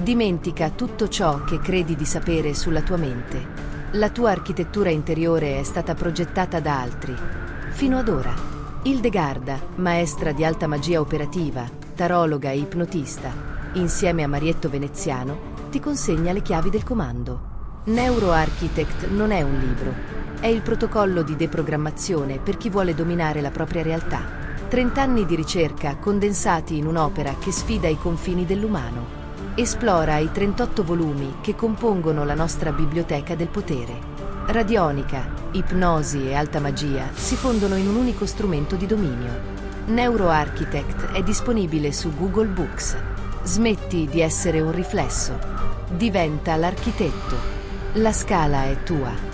Dimentica tutto ciò che credi di sapere sulla tua mente. La tua architettura interiore è stata progettata da altri, fino ad ora. Hildegarda, maestra di alta magia operativa, tarologa e ipnotista, insieme a Marietto Veneziano, ti consegna le chiavi del comando. Neuroarchitect non è un libro, è il protocollo di deprogrammazione per chi vuole dominare la propria realtà. 30 anni di ricerca condensati in un'opera che sfida i confini dell'umano. Esplora i 38 volumi che compongono la nostra biblioteca del potere. Radionica, ipnosi e alta magia si fondono in un unico strumento di dominio. Neuroarchitect è disponibile su Google Books. Smetti di essere un riflesso. Diventa l'architetto. La scala è tua.